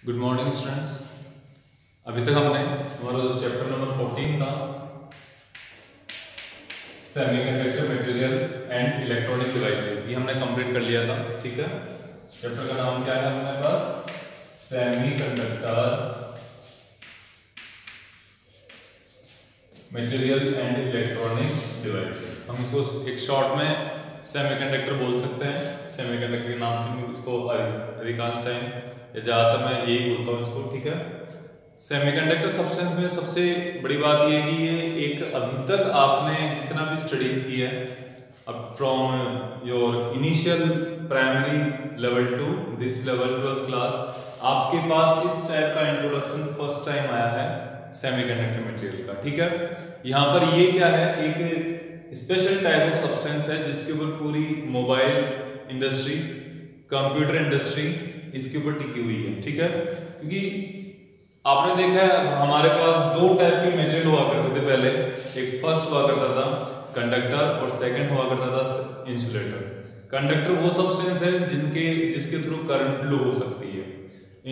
Good morning students. अभी तक हमने हमारा जो चैप्टर नंबर 14 था semiconductor material and electronic devices, ये हमने कंप्लीट कर लिया था। ठीक है, चैप्टर का नाम क्या है हमारे पास? Semiconductor material and electronic devices. हम इसको एक शॉर्ट में सेमीकंडक्टर बोल सकते हैं। सेमीकंडक्टर के नाम से इसको अधिकांश टाइम या ज़्यादातर मैं यही बोलता हूँ इसको। ठीक है, सेमीकंडक्टर सब्सटेंस में सबसे बड़ी बात ये है कि ये एक अभी तक आपने जितना भी स्टडीज की है अब from your initial primary level to this level 12th class, आपके पास इस टाइप का इंट्रोडक्शन फर्स्ट टाइम आया है सेमीकंडक्टर मटेरियल का। ठीक है, यहाँ पर ये क्या है, एक स्पेशल टाइप ऑफ सब्सटेंस है जिसके ऊपर पूरी मोबाइल इंडस्ट्री, कंप्यूटर इंडस्ट्री इसके ऊपर टिकी हुई है। ठीक है, क्योंकि आपने देखा है हमारे पास दो टाइप के मेटेरियल हुआ करते थे पहले। एक फर्स्ट हुआ करता था कंडक्टर और सेकंड हुआ करता था इंसुलेटर। कंडक्टर वो सब्सटेंस है जिसके थ्रू करंट फ्लो हो सकती है।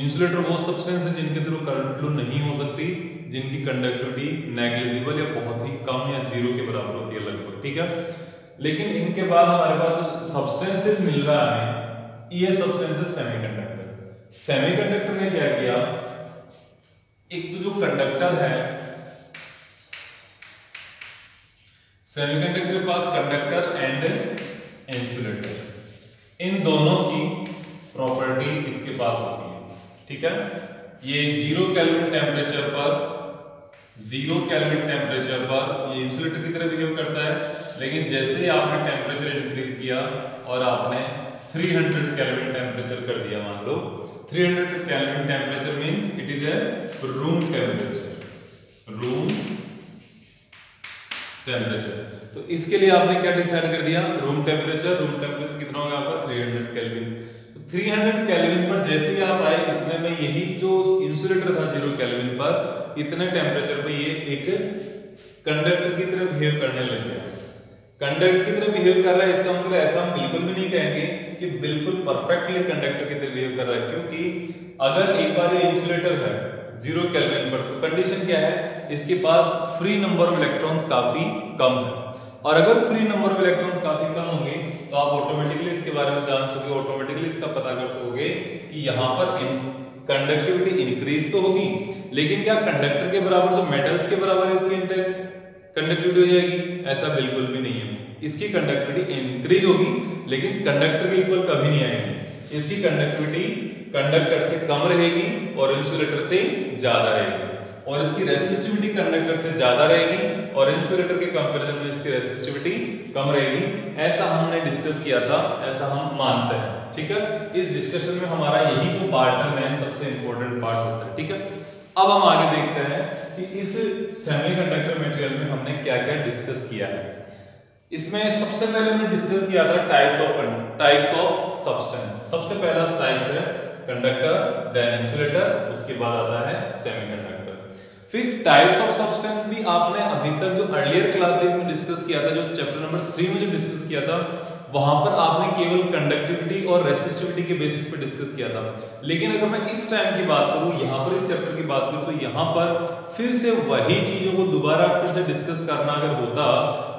इंसुलेटर वो सब्सटेंस है जिनके थ्रू करंट फ्लो नहीं हो सकती, जिनकी कंडक्टिविटी नेग्लिजिबल या बहुत ही कम या जीरो के बराबर होती है लगभग। ठीक है, लेकिन इनके बाद हमारे पास जो सब्सटेंसेस मिल रहा है हमें, ये सब्सटेंसेस सेमीकंडक्टर। सेमीकंडक्टर ने क्या किया, एक तो जो कंडक्टर है, सेमीकंडक्टर के पास कंडक्टर एंड इंसुलेटर, इन दोनों की प्रॉपर्टी इसके पास होती है। ठीक है, ये 0 केल्विन टेम्परेचर पर ये इंसुलेटर की तरह बिहेव करता है, लेकिन जैसे ही आपने टेम्परेचर इंक्रीज किया और आपने 300 केल्विन टेम्परेचर कर दिया, मान लो 300 kelvin temperature means it is a room temperature. तो इसके लिए आपने क्या डिसाइड कर दिया, रूम टेम्परेचर कितना होगा आपका 300 केल्विन। तो 300 केल्विन पर जैसे ही आप आए, इतने में यही जो इंसुलेटर था 0 केल्विन पर, इतने टेम्परेचर पे ये एक कंडक्टर की तरह बिहेव करने लग गया। कंडक्टर की तरह बिहेव कर रहा है, इसका मतलब ऐसा हम बिल्कुल भी नहीं कहेंगे कि बिल्कुल परफेक्टली कंडक्टर की तरह बिहेव कर रहा है, क्योंकि अगर एक बार ये इंसुलेटर है 0 केल्विन पर, तो कंडीशन क्या है, इसके पास फ्री नंबर ऑफ इलेक्ट्रॉन्स काफी कम है। और अगर फ्री नंबर ऑफ इलेक्ट्रॉन्स काफी कम होंगे तो आप ऑटोमेटिकली इसके बारे में जान सकोगे, ऑटोमेटिकली इसका पता कर सकोगे कि यहाँ पर कंडक्टिविटी इंक्रीज तो होगी, लेकिन क्या कंडक्टर के बराबर जो मेटल्स के बराबर इसकी कंडक्टिविटी हो जाएगी? ऐसा बिल्कुल भी नहीं है। इसकी कंडक्टिविटी इंक्रीज होगी, लेकिन कंडक्टर के इक्वल कभी नहीं आएगी। इसकी कंडक्टिविटी कंडक्टर से कम रहेगी और इंसुलेटर से ज्यादा रहेगी, और इसकी रेसिस्टिविटी कंडक्टर से ज्यादा रहेगी और इंसुलेटर के कंपैरिजन में इसकी रेसिस्टिविटी कम रहेगी। ऐसा हमने डिस्कस किया था, ऐसा हम मानते हैं। ठीक है, इस डिस्कशन में हमारा यही जो पार्ट है मेन सबसे इंपॉर्टेंट पार्ट होता है। ठीक है, अब हम आगे देखते हैं कि इस सेमीकंडक्टर मटेरियल में हमने क्या क्या डिस्कस किया है। इसमें सबसे पहले हमने डिस्कस किया था टाइप्स ऑफ सब्सटेंस। सबसे पहला टाइप्स है कंडक्टर, देन इंसुलेटर, उसके बाद आता है सेमीकंडक्टर। फिर टाइप्स ऑफ सब्सटेंस भी आपने अभी तक जो अर्लियर क्लासेस में डिस्कस किया था, जो चैप्टर नंबर 3 में जो डिस्कस किया था, वहां पर आपने केवल कंडक्टिविटी और रेसिस्टिविटी के बेसिस पे डिस्कस किया था। लेकिन अगर मैं इस टाइम की बात करूं, यहाँ पर इस चैप्टर की बात करूं, तो यहाँ पर फिर से वही चीजों को दोबारा फिर से डिस्कस करना अगर होता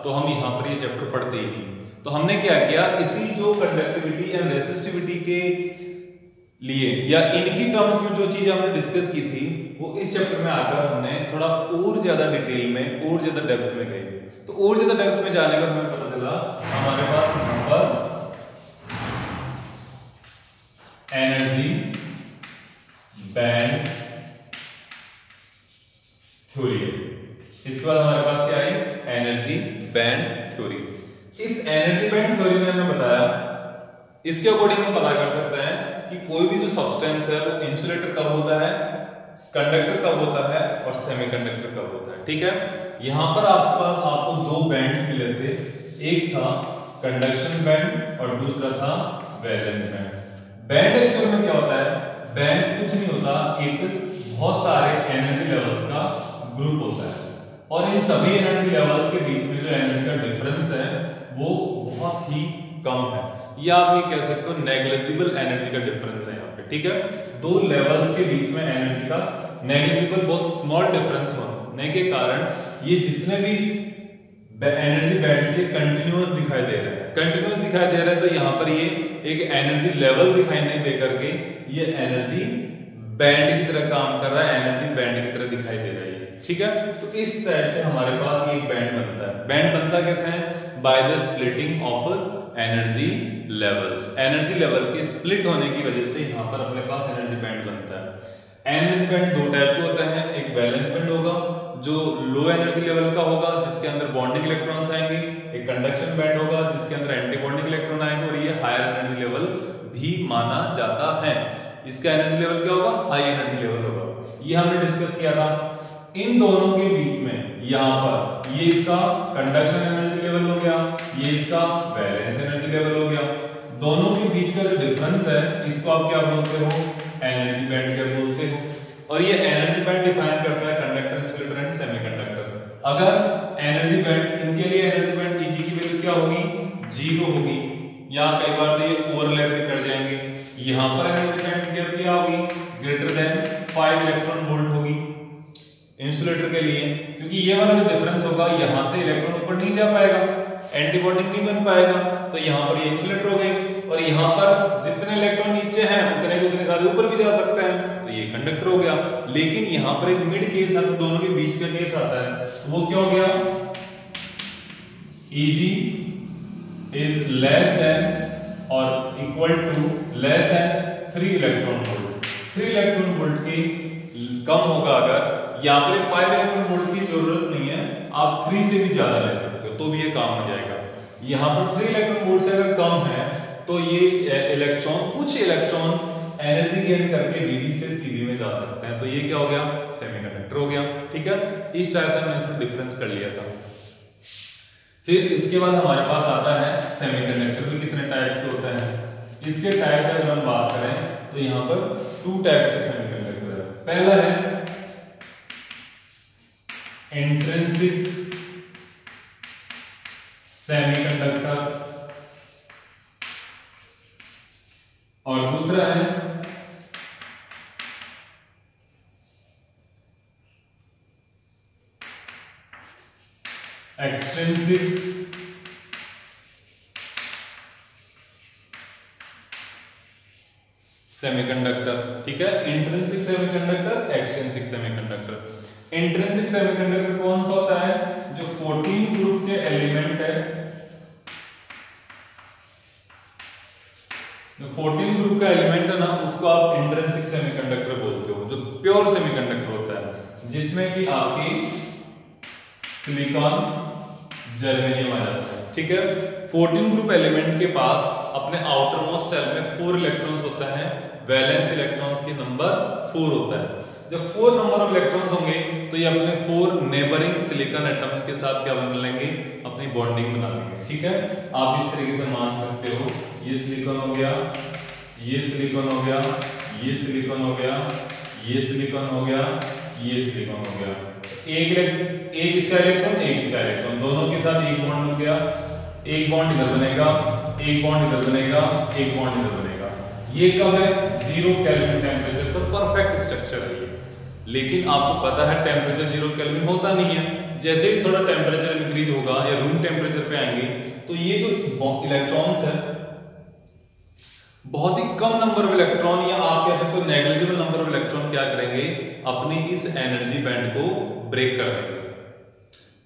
तो हम यहाँ पर ये चैप्टर पढ़ते ही नहीं। तो हमने क्या किया, इसी जो कंडक्टिविटी एंड रेसिस्टिविटी के लिए या इनकी टर्म्स में जो चीज हमने डिस्कस की थी, वो इस चैप्टर में आकर हमने थोड़ा और ज्यादा डिटेल में और ज्यादा डेप्थ में गए। तो और ज्यादा डेप्थ में जाने पर हमें पता चला हमारे पास यहाँ पर एनर्जी बैंड थ्योरी है। इसके बाद हमारे पास क्या है, एनर्जी बैंड थ्योरी। इस एनर्जी बैंड थ्योरी में हमें बताया, इसके अकॉर्डिंग हम पता कर सकते हैं कि कोई भी जो सब्सटेंस है वो इंसुलेटर कब होता है, कंडक्टर कब होता है और सेमीकंडक्टर कब होता है। ठीक है, यहां पर आपके पास आपको दो बैंड्स मिले थे, एक था कंडक्शन बैंड और दूसरा था वैलेंस बैंड। बैंड एक्चुअल में क्या होता है, बैंड कुछ नहीं होता, एक बहुत सारे एनर्जी लेवल्स का ग्रुप होता है, और इन सभी एनर्जी लेवल्स के बीच में जो एनर्जी का डिफरेंस है वो बहुत ही कम है। या आप ये कह सकते हो नेग्लिजिबल एनर्जी का डिफरेंस है यहाँ पे, ठीक है। दो लेवल्स के बीच में एनर्जी का नेग्लिजिबल, बहुत स्मॉल डिफरेंस होने के कारण ये जितने भी एनर्जी बैंड से कंटिन्यूअस दिखाई दे रहे हैं, कंटिन्यूअस दिखाई दे रहा है, तो यहाँ पर ये एक एनर्जी लेवल दिखाई नहीं दे करके ये एनर्जी बैंड की तरह काम कर रहा है, एनर्जी बैंड की तरह दिखाई दे रही है, ठीक है। तो इस टाइप से हमारे पास ये एक बैंड बनता है। बैंड बनता कैसे है? By the splitting of energy levels. Energy level के स्प्लिट होने की वजह से यहाँ पर अपने पास एनर्जी बैंड बनता है। एनर्जी बैंड दो टाइप के होते हैं, एक बैलेंस बैंड होगा जो लो एनर्जी लेवल का होगा जिसके अंदर बॉन्डिंग इलेक्ट्रॉन्स आएंगे, एक कंडक्शन बैंड होगा जिसके अंदर एंटी बॉन्डिंग इलेक्ट्रॉन आएंगे, और ये हायर एनर्जी लेवल भी माना जाता है। इसका एनर्जी लेवल क्या होगा? हाई एनर्जी लेवल होगा। ये हमने डिस्कस किया था। इन दोनों के बीच में यहाँ पर ये इसका कंडक्शन एनर्जी लेवल हो गया, ये इसका बैलेंस एनर्जी लेवल हो गया। दोनों के बीच का जो डिफरेंस है इसको आप क्या बोलते हो? एनर्जी बैंड क्या बोलते हो। और ये एनर्जी बैंड डिफाइन करता है कंडक्टर, इंसुलेटर एंड सेमीकंडक्टर। अगर एनर्जी बैंड, इनके लिए एनर्जी बैंड Eg की वैल्यू क्या होगी? 0 होगी, या कई बार तो ये ओवरलैप भी कर जाएंगे। यहाँ पर एनर्जी बैंड गैप क्या होगी? ग्रेटर देन 5 इलेक्ट्रॉन वोल्ट होगी इंसुलेटर के लिए, क्योंकि ये वाला जो डिफरेंस होगा यहाँ से इलेक्ट्रॉन ऊपर नहीं जा पाएगा, एंटी बॉन्डिंग नहीं बन पाएगा, तो यहाँ पर ये इंसुलेटर हो गई। और यहाँ पर जितने इलेक्ट्रॉन नीचे हैं उतने के उतने सारे ऊपर भी जा सकते हैं, तो ये कंडक्टर हो गया। लेकिन यहाँ पर एक मिड केस है, दोनों के बीच का केस आता है, तो वो क्या हो गया? Eg is less than or equal to less than 3 electron volt. 3 electron volt के कम होगा अगर, यहाँ पे 5 इलेक्ट्रॉन वोल्ट की जरूरत नहीं है, आप 3 से भी ज्यादा ले सकते हो तो भी ये काम हो जाएगा। यहाँ पर 3 इलेक्ट्रॉन वोल्ट से अगर कम है तो ये इलेक्ट्रॉन, कुछ इलेक्ट्रॉन एनर्जी गेन करके Vb से Cb में जा सकते हैं, तो ये क्या हो गया? सेमीकंडक्टर हो गया, ठीक है। इस टाइप से हमने इसमें डिफरेंस कर लिया था। फिर इसके बाद हमारे पास आता है सेमीकंडक्टर भी कितने टाइप्स के होते हैं। इसके टाइप्स अगर हम बात करें तो यहाँ पर 2 टाइप्स के सेमीकंडक्टर है। पहला है इंट्रिंसिक सेमीकंडक्टर और दूसरा है एक्सट्रिंसिक सेमीकंडक्टर, ठीक है। Intrinsic semiconductor, extrinsic semiconductor. Intrinsic semiconductor कौन सा होता है? जो 14 ग्रुप के एलिमेंट है, जो 14 ग्रुप का एलिमेंट है ना, उसको आप इंट्रिंसिक सेमीकंडक्टर बोलते हो। जो प्योर सेमीकंडक्टर होता है जिसमें कि आपकी सिलिकॉन, जर्मेनियम आ जाता है, ठीक है। 14 ग्रुप एलिमेंट के पास अपने आउटर मोस्ट सेल में 4 इलेक्ट्रॉन्स होता है, वैलेंस इलेक्ट्रॉन्स की नंबर 4 होता है। जब 4 नंबर ऑफ इलेक्ट्रॉन्स होंगे तो ये अपने 4 नेबरिंग सिलिकॉन एटम्स के साथ क्या बना लेंगे? अपनी बॉन्डिंग बना लेंगे, ठीक है। आप इस तरीके से मान सकते हो, ये सिलिकॉन हो गया, ये सिलिकॉन हो गया, ये सिलिकॉन हो गया, ये सिलिकॉन हो गया, ये सिलिकॉन हो गया। एक इसका इलेक्ट्रॉन, एक इसका इलेक्ट्रॉन, दोनों के साथ एक बॉन्ड बन गया। एक बॉन्ड इधर बनेगा, एक बॉन्ड इधर बनेगा, एक बॉन्ड इधर बनेगा। ये कब है? 0 केल्विन टेम्परेचर पर परफेक्ट स्ट्रक्चर है ये। लेकिन आपको पता है टेम्परेचर 0 केल्विन होता नहीं है। जैसे ही थोड़ा टेम्परेचर इंक्रीज होगा या रूम टेम्परेचर पे आएंगे तो ये जो इलेक्ट्रॉन्स है, बहुत ही कम नंबर ऑफ इलेक्ट्रॉन, या आप कह सकते हो नेग्लिजिबल नंबर ऑफ इलेक्ट्रॉन क्या करेंगे? अपनी इस एनर्जी बैंड को ब्रेक कर देंगे।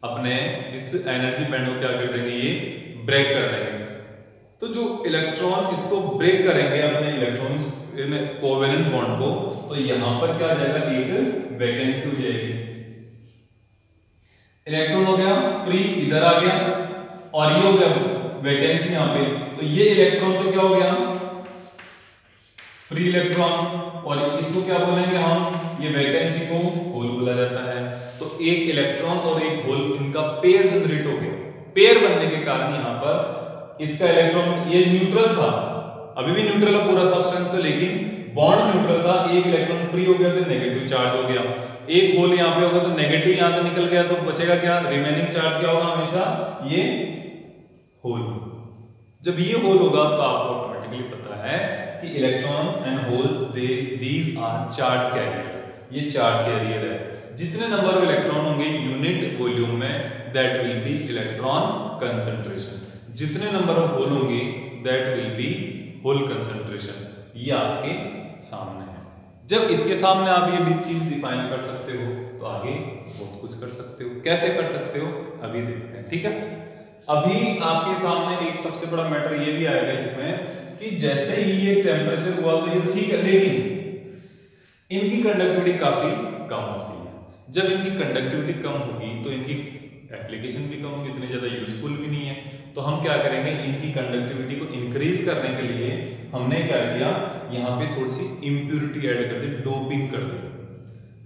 अपने इस एनर्जी बैंड को क्या कर देंगे? ये ब्रेक कर देंगे। तो जो इलेक्ट्रॉन इसको ब्रेक करेंगे अपने इलेक्ट्रॉन्स कोवेलेंट बॉन्ड को, तो यहां पर क्या आ जाएगा? एक वैकेंसी हो जाएगी। इलेक्ट्रॉन हो गया फ्री, इधर आ गया, और ये हो गया वैकेंसी यहां पे। तो ये इलेक्ट्रॉन तो क्या हो गया? फ्री इलेक्ट्रॉन, और इसको क्या बोलेंगे हम? ये वैकेंसी को होल बोला जाता है। तो एक इलेक्ट्रॉन और एक होल, इनका पेयर जनरेट हो गया। पेयर बनने के कारण यहां पर इसका इलेक्ट्रॉन, ये न्यूट्रल था, अभी भी न्यूट्रल है पूरा सब्सटेंस, तो लेकिन बॉन्ड न्यूट्रल था। एक इलेक्ट्रॉन फ्री हो गया तो नेगेटिव चार्ज हो गया। एक होल यहां पे होगा तो नेगेटिव यहां से निकल गया, तो बचेगा क्या? रिमेनिंग चार्ज क्या होगा? हमेशा ये होल। जब ये होल होगा तो आपको ऑटोमेटिकली पता है कि electron and hole these are charge carriers, ये चार्ज कैरियर है। जितने नंबर ऑफ इलेक्ट्रॉन होंगे यूनिट वॉल्यूम में that will be electron concentration, जितने नंबर ऑफ होल होंगे that will be hole concentration. ये आपके सामने है। जब इसके सामने आप ये भी चीज डिफाइन कर सकते हो तो आगे बहुत कुछ कर सकते हो। कैसे कर सकते हो अभी देखते हैं, ठीक है। अभी आपके सामने एक सबसे बड़ा मैटर ये भी आएगा इसमें कि जैसे ही ये टेम्परेचर हुआ तो ये ठीक है, लेकिन इनकी कंडक्टिविटी काफी कम होती है। जब इनकी कंडक्टिविटी कम होगी तो इनकी एप्लीकेशन भी कम होगी, इतनी ज्यादा यूजफुल भी नहीं है। तो हम क्या करेंगे, इनकी कंडक्टिविटी को इंक्रीज करने के लिए हमने क्या किया, यहाँ पे थोड़ी सी इंप्योरिटी ऐड कर दी, डोपिंग कर दी।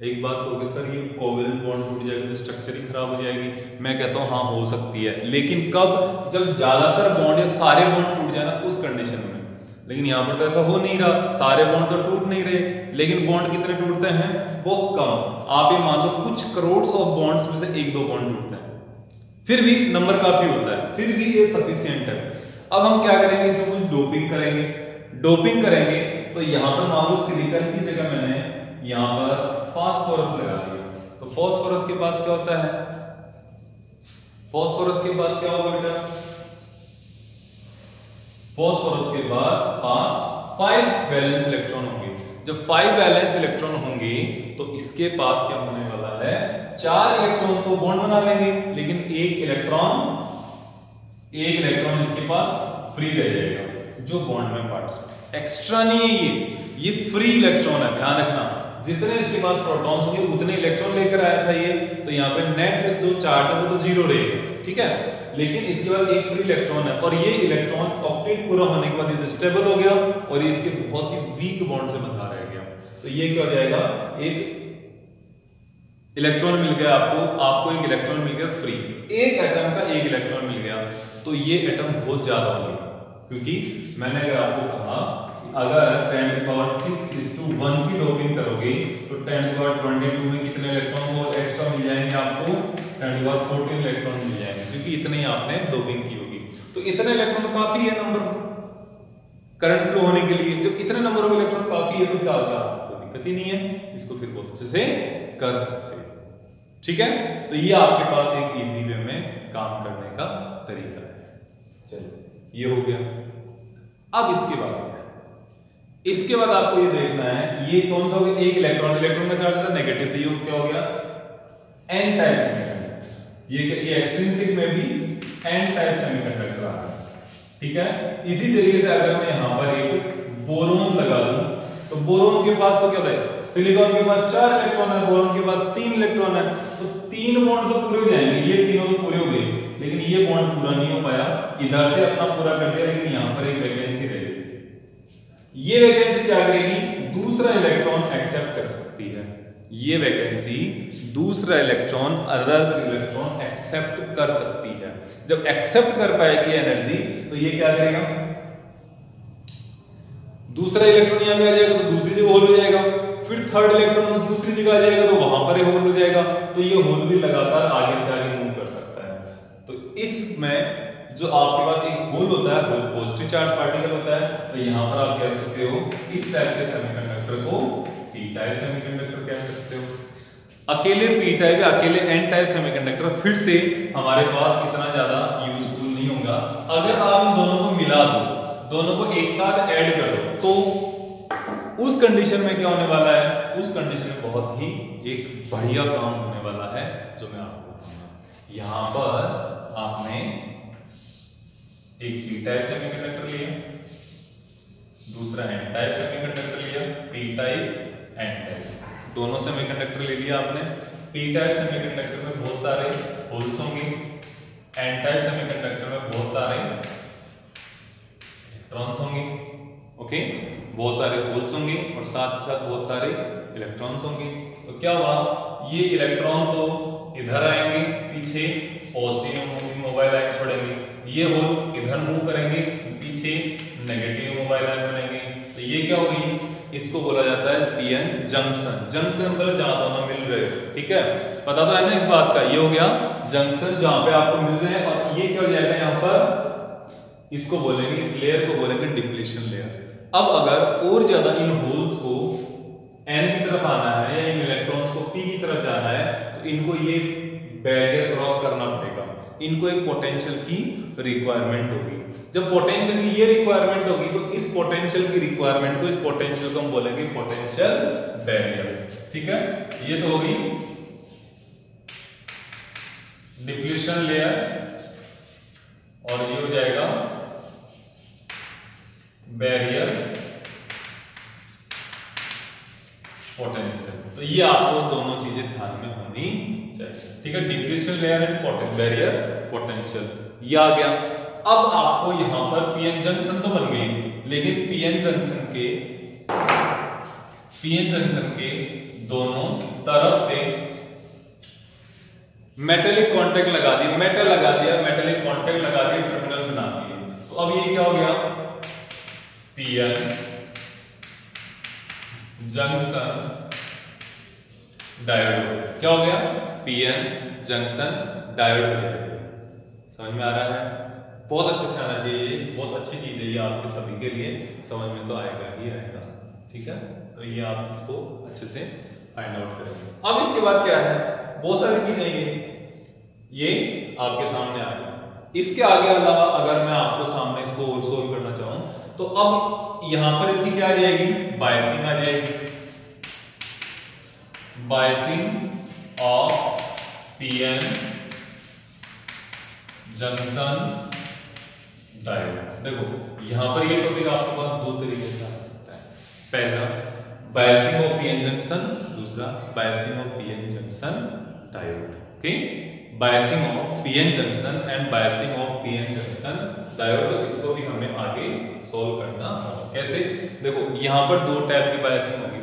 एक बात होगी सर ये कोवेलेंट बॉन्ड टूट जाएगा तो स्ट्रक्चर ही खराब हो जाएगी। मैं कहता हूँ हाँ हो सकती है, लेकिन कब, जब ज्यादातर बॉन्ड या सारे बॉन्ड टूट जाए ना उस कंडीशन में। लेकिन यहाँ पर तो ऐसा हो नहीं रहा, सारे बॉन्ड तो टूट नहीं रहे, लेकिन बॉन्ड कितने टूटते हैं, बहुत कम। आप ये मान लो कुछ करोड़ ऑफ बॉन्ड्स में से 1-2 बॉन्ड टूटते हैं, फिर भी नंबर काफी होता है, फिर भी ये सफिशिएंट है। अब हम क्या करेंगे, इसमें कुछ डोपिंग करेंगे। डोपिंग करेंगे तो यहाँ पर मान लो सिलिकॉन की जगह मैंने यहाँ पर फास्फोरस लगा दिया। तो फास्फोरस के पास क्या होता है, फास्फोरस के पास क्या होगा बेटा, फास्फोरस के पास 5 वैलेंस इलेक्ट्रॉन होंगे। जब 5 वैलेंस इलेक्ट्रॉन होंगे तो इसके पास क्या होने वाला है, 4 इलेक्ट्रॉन तो बॉन्ड बना लेंगे, लेकिन एक इलेक्ट्रॉन इसके पास फ्री रह जाएगा जो बॉन्ड में पार्टिसिपेट। एक्स्ट्रा नहीं है ये फ्री इलेक्ट्रॉन है, ध्यान रखना। जितने इसके पास प्रोटॉन्स होंगे उतने इलेक्ट्रॉन लेकर आया था ये, तो यहाँ पे नेट जो चार्ज है वो तो 0 रहेगा, ठीक है। लेकिन इसके बाद एक फ्री इलेक्ट्रॉन है और ये इलेक्ट्रॉन ऑक्टेट पूरा होने के बाद ये स्टेबल हो गया और ये इसके बहुत ही वीक बॉन्ड से बंधा रह गया। तो ये क्या हो जाएगा, एक इलेक्ट्रॉन मिल गया आपको एक इलेक्ट्रॉन मिल गया फ्री, एक एटम का एक इलेक्ट्रॉन मिल गया। तो ये एटम बहुत ज्यादा होंगे, क्योंकि मैंने अगर आपको कहा अगर 10⁻⁶:1 की डोपिंग करोगे तो 10⁻22 में कितने इलेक्ट्रॉन्स और एक्स्ट्रा मिल जाएंगे आपको, 10⁻14 इलेक्ट्रॉन मिल जाएंगे, क्योंकि इतने ही आपने डोपिंग की होगी। तो इतने इलेक्ट्रॉन तो काफी है नंबर करंट फ्लो होने के लिए। जब इतने नंबर ऑफ इलेक्ट्रॉन काफी है तो क्या होगा, कोई दिक्कत ही नहीं है, इसको फिर बहुत अच्छे से कर सकते हैं, ठीक है। तो ये आपके पास एक इजी वे में काम करने का तरीका है। चलो ये हो गया। अब इसके बाद आपको ये देखना है ये कौन सा हो गया, एक इलेक्ट्रॉन का चार्ज था नेगेटिव, तो ये क्या हो गया, एन टाइप सेमीकंडक्टर। ये एक्सट्रिंसिक में भी एन टाइप सेमीकंडक्टर आ गया, ठीक है। इसी तरीके से अगर मैं यहाँ पर एक बोरोन लगा दूं तो बोरोन के पास तो क्या होता है, सिलिकॉन के पास 4 इलेक्ट्रॉन है, बोरोन के पास 3 इलेक्ट्रॉन है, तो 3 बॉन्ड तो पूरे हो जाएंगे, ये तीनों तो पूरे हो गए, लेकिन ये बॉन्ड पूरा नहीं हो पाया। इधर से अपना पूरा कर दिया, लेकिन यहाँ पर एक वैकेंसी रह गई। ये वैकेंसी क्या करेगी, दूसरा इलेक्ट्रॉन एक्सेप्ट कर सकती है। ये वैकेंसी दूसरा इलेक्ट्रॉन अदर इलेक्ट्रॉन एक्सेप्ट कर सकती है। जब एक्सेप्ट कर पाएगी एनर्जी तो ये क्या करेगा, दूसरा इलेक्ट्रॉन यहाँ पे आ जाएगा तो दूसरी जगह होल हो जाएगा, फिर थर्ड इलेक्ट्रॉन दूसरी जगह आ जाएगा तो वहां पर होल हो जाएगा। तो ये होल भी लगातार आगे से आगे मूव कर सकता है। तो इसमें जो आपके पास एक होल होता है, होल पॉजिटिव चार्ज पार्टिकल होता है, तो यहां पर आप कह सकते हो इस टाइप के सेमीकंडक्टर को पी टाइप सेमीकंडक्टर कह सकते हो। अकेले पी टाइप या अकेले एन टाइप सेमीकंडक्टर फिर से हमारे पास इतना ज्यादा यूजफुल नहीं होगा। अगर आप इन दोनों को मिला दो, दोनों को एक साथ ऐड कर दो, तो उस कंडीशन में क्या होने वाला है, उस कंडीशन में बहुत ही एक बढ़िया काम होने वाला है जो मैं आपको बताऊंगा। यहां पर आपने एक पी टाइप सेमीकंडक्टर लिया, दूसरा एन टाइप सेमीकंडक्टर लिया, पी टाइप एन टाइप, दोनों सेमीकंडक्टर ले लिया आपने। पी टाइप सेमीकंडक्टर में बहुत सारे होल्स होंगे, एन टाइप सेमीकंडक्टर में बहुत सारे इलेक्ट्रॉन्स होंगे, ओके, बहुत सारे होल्स होंगे और साथ ही साथ बहुत सारे इलेक्ट्रॉन्स होंगे। तो क्या हुआ, ये इलेक्ट्रॉन तो इधर आएंगे, पीछे पॉजिटिव मोबाइल आयन छोड़ेंगे, ये होल इधर मूव करेंगे, पीछे नेगेटिव मोबाइल आयन बनेंगे। तो ये क्या हो गई, इसको बोला जाता है पीएन जंक्शन। जंक्शन मतलब जहां दोनों मिल रहे हो, ठीक है, पता तो है ना इस बात का। ये हो गया जंक्शन जहां पे आपको मिल रहे हैं, और ये क्या हो जाएगा, यहाँ पर इसको बोलेंगे, इस लेयर को बोलेंगे डिप्लीशन लेयर। अब अगर और ज्यादा इन होल्स को n की तरफ आना है या इन इलेक्ट्रॉन्स को p की तरफ जाना है तो इनको ये बैरियर क्रॉस करना पड़ेगा, इनको एक पोटेंशियल की रिक्वायरमेंट होगी। जब पोटेंशियल की ये रिक्वायरमेंट होगी तो इस पोटेंशियल की रिक्वायरमेंट को, इस पोटेंशियल को हम बोलेंगे पोटेंशियल बैरियर। ठीक है, ये तो होगी डिप्लीशन लेयर और ये हो जाएगा बैरियर पोटेंशियल। तो ये आपको दोनों चीजें ध्यान में होनी चाहिए। ठीक है, depletion layer and barrier potential, ये आ गया। अब आपको यहां पर पीएन जंक्शन तो बन गई, लेकिन पीएन जंक्शन के दोनों तरफ से मेटेलिक कांटेक्ट लगा दिया, मेटल लगा दिया, मेटेलिक कांटेक्ट लगा दिया, टर्मिनल बना दिए। तो अब ये क्या हो गया, पीएन जंक्शन डायोड। क्या हो गया, पीएन जंक्शन डायोड हो जाएगा। समझ में आ रहा है? बहुत अच्छे से आना चाहिए, बहुत अच्छी चीज है ये आपके सभी के लिए, समझ में तो आएगा ही आएगा। ठीक है, तो ये आप इसको अच्छे से फाइंड आउट करेंगे। अब इसके बाद क्या है, बहुत सारी चीजें ये आपके सामने आ गई। इसके आगे अलावा अगर मैं आपको सामने इसको और सोल्व करना चाहूं तो अब यहां पर इसकी क्या आ जाएगी, बायसिंग आ जाएगी। Biasing of PN junction diode. देखो यहां पर ये टॉपिक आपके पास दो तरीके से आ सकता है। पहला बायसिंग ऑफ पीएन जंक्शन, दूसरा biasing of PN junction diode. Okay, biasing of PN junction and biasing of PN junction diode. तो इसको भी हमें आगे सॉल्व करना होगा। कैसे, देखो यहां पर दो टाइप की बायसिंग होगी।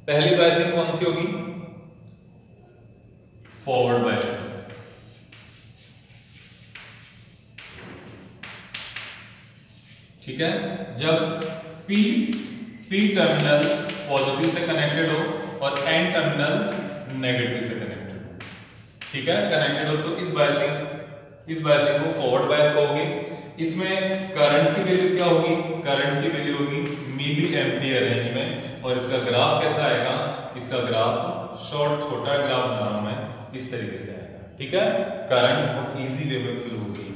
पहली बायसिंग कौन सी होगी, फॉरवर्ड बायसिंग। ठीक है, जब पी टर्मिनल पॉजिटिव से कनेक्टेड हो और एन टर्मिनल नेगेटिव से कनेक्टेड हो। ठीक है, कनेक्टेड हो तो इस बायसिंग को फॉरवर्ड बायस कहोगे। इसमें करंट की वैल्यू क्या होगी, करंट की वैल्यू होगी मिली एम्पियर रेंज में। और इसका ग्राफ कैसा आएगा, इसका ग्राफ छोटा ग्राफ बना रहा हूं मैं, इस तरीके से आएगा। ठीक है, करंट बहुत इजी वे में फ्लो होगी।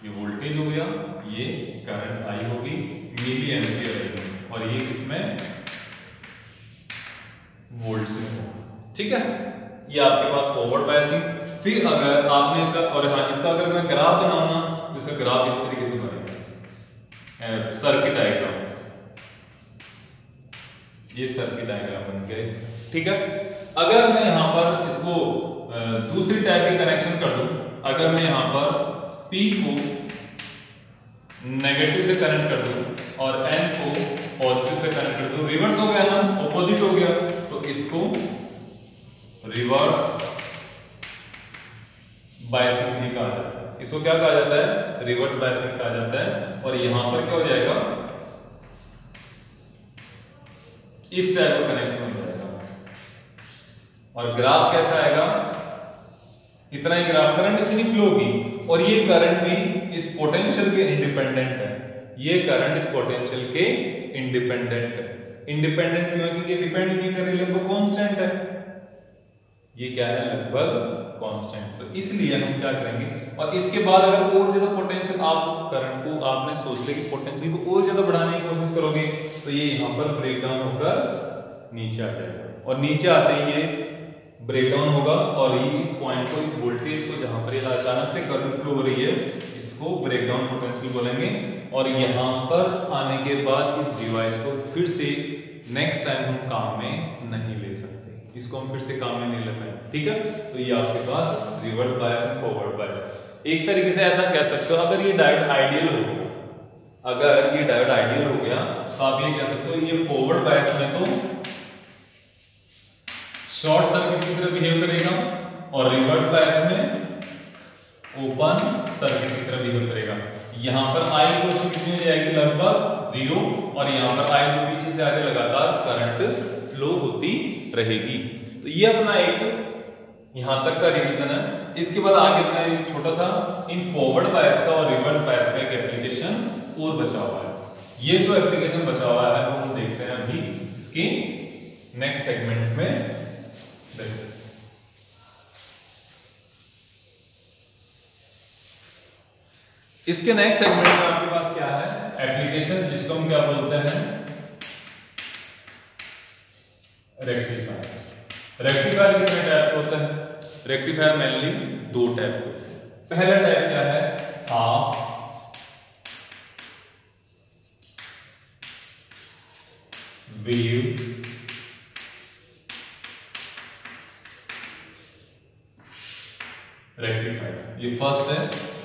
ये वोल्टेज हो गया, ये करंट आई होगी मिली एम्पियर रेंज और ये इसमें वोल्ट से होगा। ठीक है, ये आपके पास फॉरवर्ड बायसिंग। फिर अगर आपने इसका, और हाँ इसका अगर मैं ग्राफ बनाऊंगा तो इसका ग्राफ इस तरीके से बनेगा, सर्किट डायग्राम, ये सर्किट डायग्राम बन गया इसका। ठीक है, अगर मैं यहां पर इसको दूसरी टाइप की कनेक्शन कर दूं, अगर मैं यहां पर P को नेगेटिव से कनेक्ट कर दूं और N को पॉजिटिव से कनेक्ट कर दूं, रिवर्स हो गया ना, ऑपोजिट हो गया, तो इसको रिवर्स बायसिंग भी कहा जाता है। इसको क्या कहा जाता है, रिवर्स बायसिंग कहा जाता है। और यहां पर क्या हो जाएगा, इस टाइप का कनेक्शन हो जाएगा और ग्राफ कैसा आएगा, इतना ही ग्राफ, करंट इतनी फ्लो होगी। और ये करंट भी इस पोटेंशियल के इंडिपेंडेंट है, ये करंट इस पोटेंशियल के इंडिपेंडेंट है। इंडिपेंडेंट क्यों है, क्योंकि डिपेंड नहीं कर रही, लगभग कांस्टेंट है। ये क्या है, लगभग कांस्टेंट। तो इसलिए हम क्या करेंगे, और इसके बाद अगर और ज्यादा पोटेंशियल, आप करंट को आपने सोच लिया कि पोटेंशियल को और ज्यादा बढ़ाने की कोशिश करोगे तो ये यहां पर ब्रेक डाउन होकर नीचे आ जाएगा। और नीचे आते ही ये ब्रेक डाउन होगा और ये इस पॉइंट को, इस वोल्टेज को जहां पर अचानक से करंट फ्लो हो रही है, इसको ब्रेक डाउन पोटेंशियल बोलेंगे। और यहां पर आने के बाद इस डिवाइस को फिर से नेक्स्ट टाइम हम काम में नहीं ले सकते, इसको हम फिर से काम में नहीं ले पाए। ठीक है, तो ये आपके पास reverse bias and forward bias. एक तरीके से ऐसा कह सकते हो, अगर ये डायोड आइडियल हो, अगर ये डायोड आइडियल हो गया तो आप ये कह सकते हो ये फॉरवर्ड बायस में तो शॉर्ट सर्किट की तरह बिहेव करेगा और रिवर्स बायस में ओपन सर्किट की तरह बिहेव करेगा। यहां पर I की कितनी हो जाएगी, लगभग 0, और यहां पर I जो पीछे से आगे लगातार करंट फ्लो होती रहेगी। तो ये अपना एक यहां तक का रिवीजन है। इसके बाद आगे अपना एक छोटा सा इन फॉरवर्ड बायस का और रिवर्स बायस का एक एप्लीकेशन और बचा हुआ है। ये जो एप्लीकेशन बचा हुआ है वो हम देखते हैं अभी इसकी नेक्स्ट सेगमेंट में। देखते हैं इसके नेक्स्ट सेगमेंट में आपके पास क्या है, एप्लीकेशन, जिसको हम क्या बोलते हैं, रेक्टिफायर। रेक्टिफायर कितने टाइप के होते हैं? रेक्टिफायर मेनली दो टाइप के होते हैं। पहला टाइप क्या है, हाफ वेव रेक्टिफायर। ये फर्स्ट है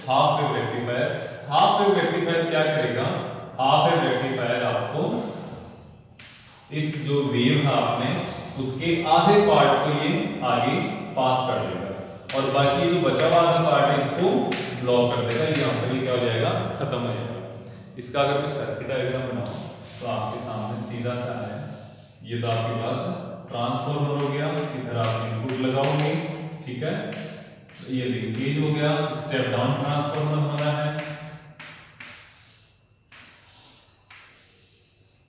half wave rectifier. Half wave rectifier क्या करेगा, हाफ वेव रेक्टिफायर आपको इस जो वेव है आपने उसके आधे पार्ट को ये आगे पास कर देगा और बाकी जो बचा हुआ आधा पार्ट है इसको ब्लॉक कर देगा। यहाँ पर ये क्या हो जाएगा, खत्म हो जाएगा। इसका अगर मैं सर्किट डायग्राम बनाऊं तो आपके सामने सीधा सा है, ये तो आपके पास ट्रांसफार्मर हो गया, इधर आप इनपुट लगाओगे, ठीक है, ये लिंकेज हो गया, स्टेप डाउन ट्रांसफार्मर होना है,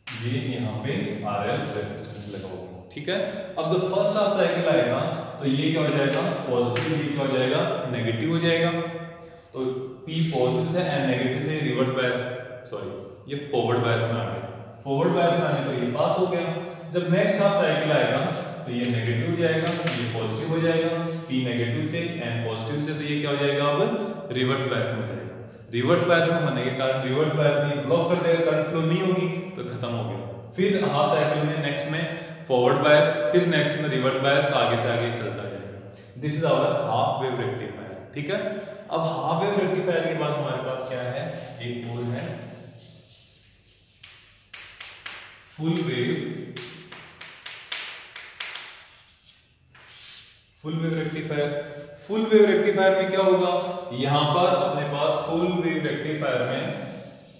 ये यहाँ पे आरएल रेजिस्टेंस लगाओगे, ठीक है। अब जब फर्स्ट हाफ साइकिल आएगा तो ये क्या हो जाएगा, पॉजिटिव, ये क्या हो जाएगा, नेगेटिव हो जाएगा। तो P पॉजिटिव से एंड नेगेटिव से रिवर्स बायस, सॉरी ये फॉरवर्ड बायस में आ गया, फॉरवर्ड बायस में आने तो ये पास हो गया। जब नेक्स्ट हाफ साइकिल आएगा तो ये नेगेटिव हो जाएगा, ये पॉजिटिव हो जाएगा, P नेगेटिव से एंड पॉजिटिव से, तो ये क्या हो जाएगा, अब रिवर्स बायस में हो जाएगा। रिवर्स बायस में होने के कारण रिवर्स बायस में ब्लॉक कर देगा, करंट फ्लो नहीं होगी तो खत्म हो गया। फिर हाफ साइकिल में नेक्स्ट में फॉरवर्ड बायस, फिर नेक्स्ट में रिवर्स बायस, तो आगे से आगे चलता जाएगा। This is our half wave rectifier, ठीक है। अब हाफ वेव रेक्टिफायर के बाद हमारे पास क्या है, एक और है full wave, full wave rectifier. Full wave rectifier में क्या होगा, यहां पर अपने पास फुल वेव रेक्टिफायर में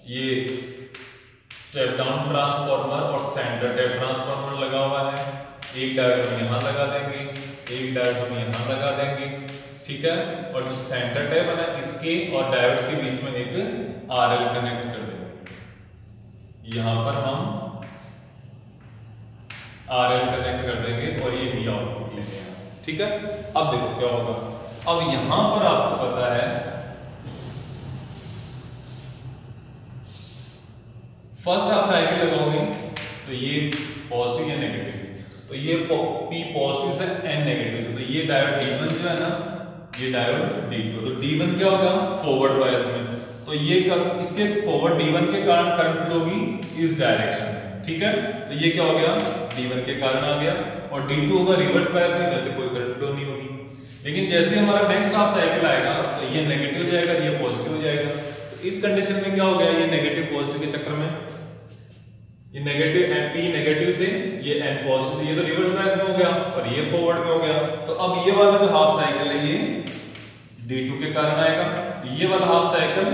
ये स्टेप डाउन ट्रांसफार्मर और सेंटर टैप ट्रांसफार्मर लगा हुआ है। एक डायोड हम यहां लगा देंगे, एक डायोड हम यहां लगा देंगे, ठीक है। और जो सेंटर टैप है ना, इसके और डायोड्स के बीच में एक आरएल कनेक्ट कर देंगे। यहां पर हम आरएल कनेक्ट कर देंगे और ये भी आउटपुट लेंगे यहां से, ठीक है। अब देखो क्या होगा, अब यहां पर आपको पता है फर्स्ट हाफ साइकिल लगाओगे तो ये पॉजिटिव या नेगेटिव, तो ये P पॉजिटिव से N नेगेटिव से, तो ये डायोड D1 जो है ना, ये डायोड D2, तो D1 क्या होगा, फॉरवर्ड बायस में, तो ये इसके फॉरवर्ड D1 के कारण करंट फ्लो होगी इस डायरेक्शन में, ठीक है। तो ये क्या हो गया, D1 के कारण आ गया, और D2 होगा रिवर्स बायस में, इधर से कोई करंट फ्लो नहीं होगी। लेकिन जैसे हमारा नेक्स्ट हाफ साइकिल आएगा तो ये नेगेटिव हो जाएगा, ये पॉजिटिव हो जाएगा। तो इस कंडीशन में क्या हो गया, ये नेगेटिव पॉजिटिव के चक्कर में ये नेगेटिव P नेगेटिव से ये N पॉजिटिव, ये तो रिवर्स बायस में हो गया और ये फॉरवर्ड में हो गया। तो अब ये वाला जो हाफ साइकिल है ये D2 के कारण आएगा, ये वाला हाफ साइकिल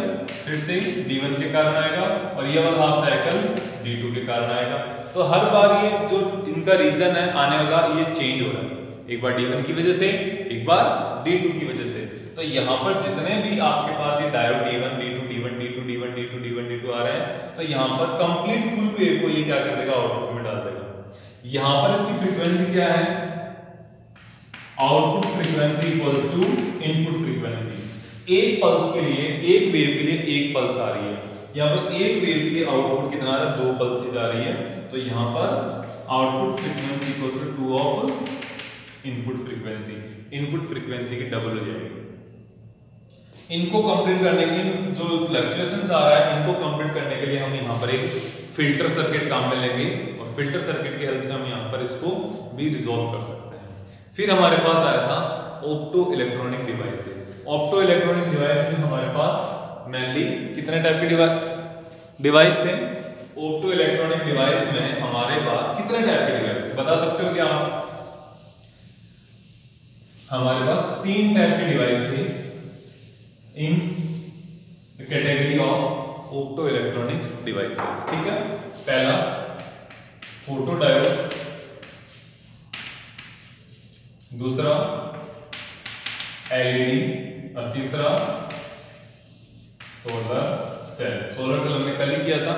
फिर से D1 के कारण आएगा और ये वाला हाफ साइकिल D2 के कारण आएगा। तो हर बार ये जो इनका रीजन है आने वाला ये चेंज हो रहा है, एक बार D1 की वजह से, एक बार D2 की वजह से। तो यहाँ पर जितने भी आपके पास ये diode D1 D2 D1 D2 D1 D2 D1 D2 आ रहे हैं, तो यहाँ पर कंप्लीट फुल वेव को ये क्या कर देगा, आउटपुट में डाल देगा। यहाँ पर इसकी फ्रीक्वेंसी क्या है, output frequency equals to input frequency. एक पल्स के लिए, एक वेव के लिए एक पल्स आ रही है, यहाँ पर एक वेव की आउटपुट कितना आ रहा है, 2 पल्स जा रही है, तो यहाँ पर output frequency equals to 2 of input frequency, input frequency की डबल हो जाएगी। इनको कंप्लीट करने के लिए जो फ्लक्चुएशंस आ रहा है इनको कंप्लीट करने के लिए हम यहाँ पर एक फिल्टर सर्किट काम में लेंगे और फिल्टर सर्किट की हेल्प से हम यहाँ पर इसको भी रिजॉल्व कर सकते हैं। फिर हमारे पास आया था opto electronic devices. Opto electronic devices में हमारे पास मेनली कितने टाइप के डिवाइस थे, ऑप्टो इलेक्ट्रॉनिक डिवाइस में हमारे पास कितने टाइप के डिवाइस थे, बता सकते हो क्या आप? हमारे पास 3 टाइप के डिवाइस थे in category of optoelectronic devices, ठीक है। पहला फोटो डायोड, दूसरा एलईडी सोलर सेल हमने कल ही किया था,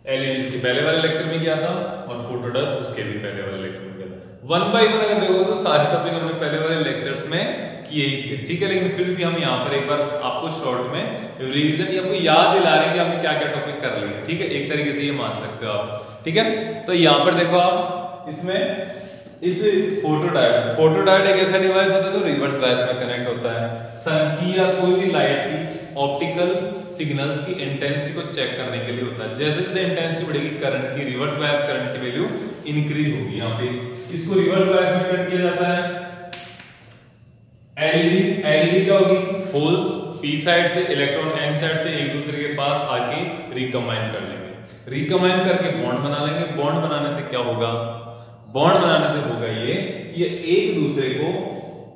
एलईडी के पहले वाले लेक्चर में किया था, और फोटोडायोड उसके भी पहले वाले लेक्चर में किया था। 1 by 1 अगर देखो तो सारे टॉपिक हमने पहले वाले लेक्चर्स में किए ही थे, ठीक है। लेकिन फिर भी हम यहाँ पर एक बार आपको शॉर्ट में रिवीजन या आपको याद दिला रहे हैं कि हमने क्या क्या टॉपिक कर लिए, ठीक है। एक तरीके से ये मान सकते हो आप, ठीक है। तो यहाँ पर देखो आप, इसमें इस फोटोडायोड एक ऐसा डिवाइस होता है जो रिवर्स बायस में कनेक्ट होता है। सन की या कोई भी लाइट की ऑप्टिकल सिग्नल्स की इंटेंसिटी को चेक करने के लिए होता है। जैसे जैसे इंटेंसिटी बढ़ेगी करंट की, रिवर्स बायस करंट की वैल्यू इंक्रीज होगी। यहाँ पे इसको रिवर्स बायस में कनेक्ट किया जाता है। एलईडी क्या होगी, होल्स पी साइड से इलेक्ट्रॉन एन साइड से एक दूसरे के पास आके रिकम्बाइन कर लेंगे, रिकम्बाइन करके बॉन्ड बना लेंगे। बॉन्ड बनाने से क्या होगा, बॉन्ड बनाने से होगा ये एक दूसरे को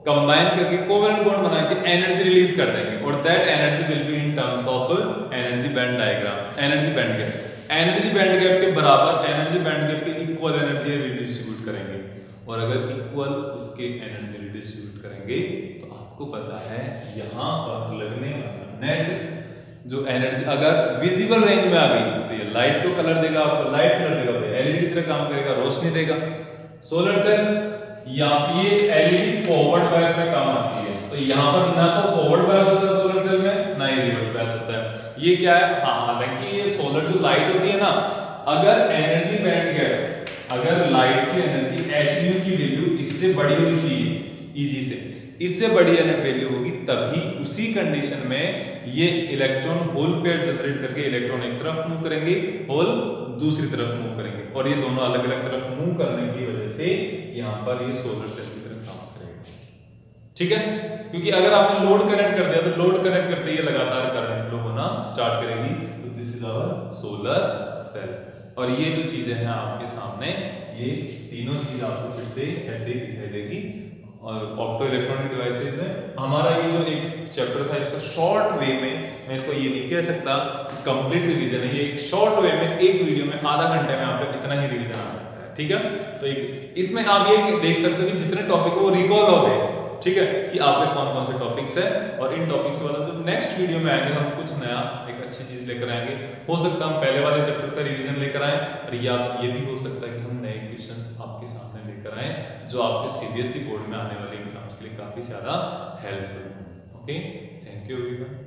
कंबाइन करके कोवेलेंट बॉन्ड बना के एनर्जी रिलीज कर देंगे, और that energy will be in terms of energy band diagram. Energy band gap, energy band gap के बराबर, एनर्जी बैंड गैप के इक्वल एनर्जी रिडिस्ट्रीब्यूट करेंगे, और अगर इक्वल उसके एनर्जी रिडिस्ट्रीब्यूट करेंगे तो आपको पता है यहाँ पर लगने वाला नेट जो एनर्जी अगर विजिबल रेंज में आ गई तो ये लाइट को कलर देगा, आपको लाइट कलर देगा, तो एलईडी की तरह काम करेगा, रोशनी देगा। सोलर सेल यहाँ पे एलईडी फॉरवर्ड बायस में काम आती है, तो यहाँ पर ना तो फॉरवर्ड बायस होता है सोलर सेल में, ना ही रिवर्स बायस होता है। ये क्या है, हाँ हालांकि ये सोलर जो लाइट होती है ना, अगर एनर्जी बैंड गैप, अगर लाइट की एनर्जी एच न्यू की वैल्यू इससे बड़ी होनी चाहिए, ईजी से इससे बड़ी वैल्यू होगी, तभी उसी कंडीशन में ये इलेक्ट्रॉन होल पेयर जनरेट करके इलेक्ट्रॉन एक तरफ मूव करेंगे, होल दूसरी तरफ मूव करेंगे, और ये दोनों अलग अलग तरफ मूव करने की वजह से यहाँ पर ये सोलर सेल की तरह काम करेगा, ठीक है। क्योंकि अगर आपने लोड कनेक्ट कर दिया तो लोड कनेक्ट करते ही लगातार करंट फ्लो होना स्टार्ट करेगी, तो this is our solar cell. और ये जो चीजें हैं आपके सामने, ये तीनों चीज आपको फिर से ऐसे ही दिखाई देगी। और ऑप्टो इलेक्ट्रॉनिक डिवाइसेस में हमारा ये जो एक चैप्टर था, इसका शॉर्ट वे में, मैं इसको ये नहीं कह सकता कंप्लीट रिवीजन है, ये एक शॉर्ट वे में एक वीडियो में आधा घंटे में आपका इतना ही रिवीजन आ सकता है, ठीक है। तो इसमें आप ये देख सकते हो कि जितने टॉपिक वो रिकॉल हो गए, ठीक है, कि आपके कौन कौन से टॉपिक्स है, और इन टॉपिक्स वाला जो नेक्स्ट वीडियो में आएंगे हम कुछ नया एक अच्छी चीज लेकर आएंगे। हो सकता है हम पहले वाले चैप्टर का रिवीजन लेकर आए, और ये भी हो सकता है कि हम नए क्वेश्चंस आपके सामने लेकर आए जो आपके सीबीएसई बोर्ड में आने वाले एग्जाम्स के लिए काफी ज्यादा helpful. Okay, thank you everyone.